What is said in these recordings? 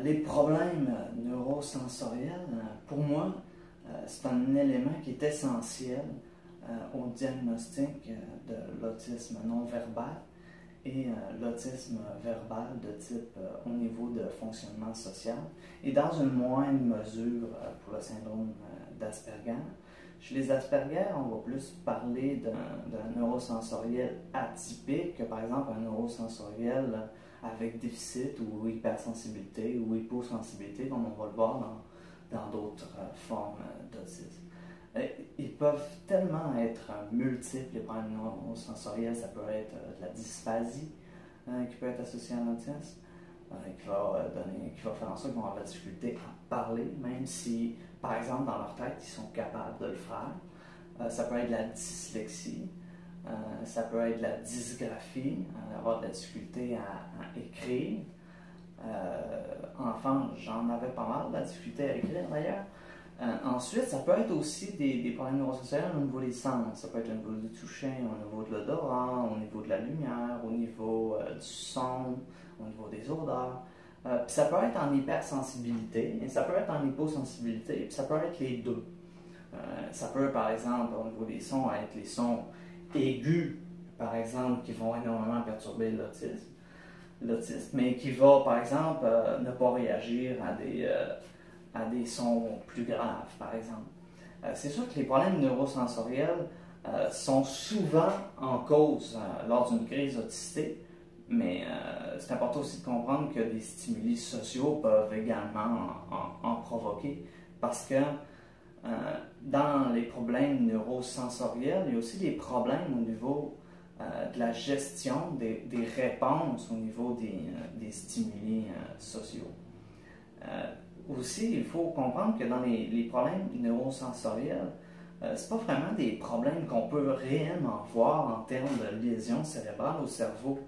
Les problèmes neurosensoriels, pour moi, c'est un élément qui est essentiel au diagnostic de l'autisme non-verbal et l'autisme verbal de type au niveau de fonctionnement social et dans une moindre mesure pour le syndrome d'Asperger. Chez les Asperger, on va plus parler d'un neurosensoriel atypique que par exemple un neurosensoriel avec déficit ou hypersensibilité ou hyposensibilité, comme on va le voir dans d'autres formes d'autisme. Ils peuvent tellement être multiples, les problèmes neurosensoriels. Ça peut être de la dysphasie qui peut être associée à l'autisme, qui va faire en sorte qu'ils vont avoir de la difficulté à parler, même si, par exemple, dans leur tête, ils sont capables de le faire. Ça peut être de la dyslexie, ça peut être de la dysgraphie, avoir de la difficulté à écrire. Enfant, j'en avais pas mal de la difficulté à écrire d'ailleurs. Ensuite, ça peut être aussi des problèmes neurosensoriels au niveau des sens. Ça peut être au niveau du toucher, au niveau de l'odorat, au niveau de la lumière, au niveau du son, au niveau des odeurs. Puis ça peut être en hypersensibilité, et ça peut être en hyposensibilité, puis ça peut être les deux. Ça peut, par exemple, au niveau des sons, être les sons aigus, par exemple, qui vont énormément perturber l'autisme, mais qui va, par exemple, ne pas réagir à des sons plus graves, par exemple. C'est sûr que les problèmes neurosensoriels sont souvent en cause lors d'une crise autistique, mais c'est important aussi de comprendre que des stimuli sociaux peuvent également en provoquer, parce que dans les problèmes neurosensoriels, il y a aussi des problèmes au niveau de la gestion des réponses au niveau des stimuli sociaux. Aussi, il faut comprendre que dans les problèmes neurosensoriels, ce n'est pas vraiment des problèmes qu'on peut réellement voir en termes de lésions cérébrales au cerveau.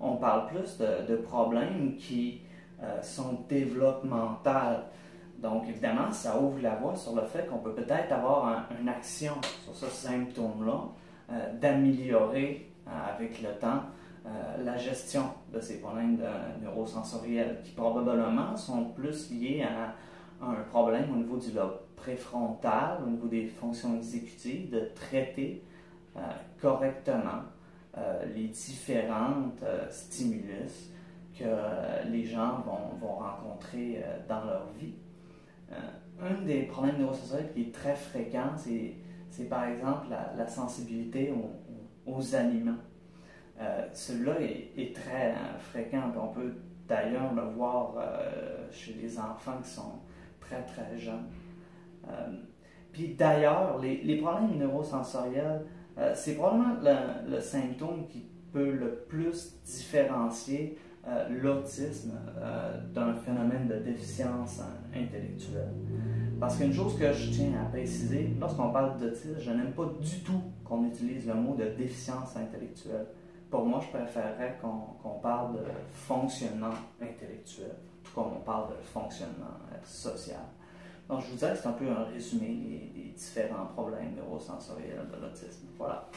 On parle plus de problèmes qui sont développementaux. Donc, évidemment, ça ouvre la voie sur le fait qu'on peut peut-être avoir une action sur ce symptôme-là, d'améliorer avec le temps la gestion de ces problèmes neurosensoriels qui probablement sont plus liés à un problème au niveau du lobe préfrontal, au niveau des fonctions exécutives, de traiter correctement les différentes stimulus que les gens vont rencontrer dans leur vie. Un des problèmes neurosensoriels qui est très fréquent, c'est par exemple la sensibilité aux aliments. Celui-là est très fréquent. On peut d'ailleurs le voir chez les enfants qui sont très très jeunes. Puis d'ailleurs, les problèmes neurosensoriels, c'est probablement le symptôme qui peut le plus différencier l'autisme d'un phénomène de déficience intellectuelle. Parce qu'une chose que je tiens à préciser, lorsqu'on parle d'autisme, je n'aime pas du tout qu'on utilise le mot de déficience intellectuelle. Pour moi, je préférerais qu'on parle de fonctionnement intellectuel, tout comme on parle de fonctionnement social. Donc, je vous dirais que c'est un peu un résumé des différents problèmes neurosensoriels de l'autisme. Voilà.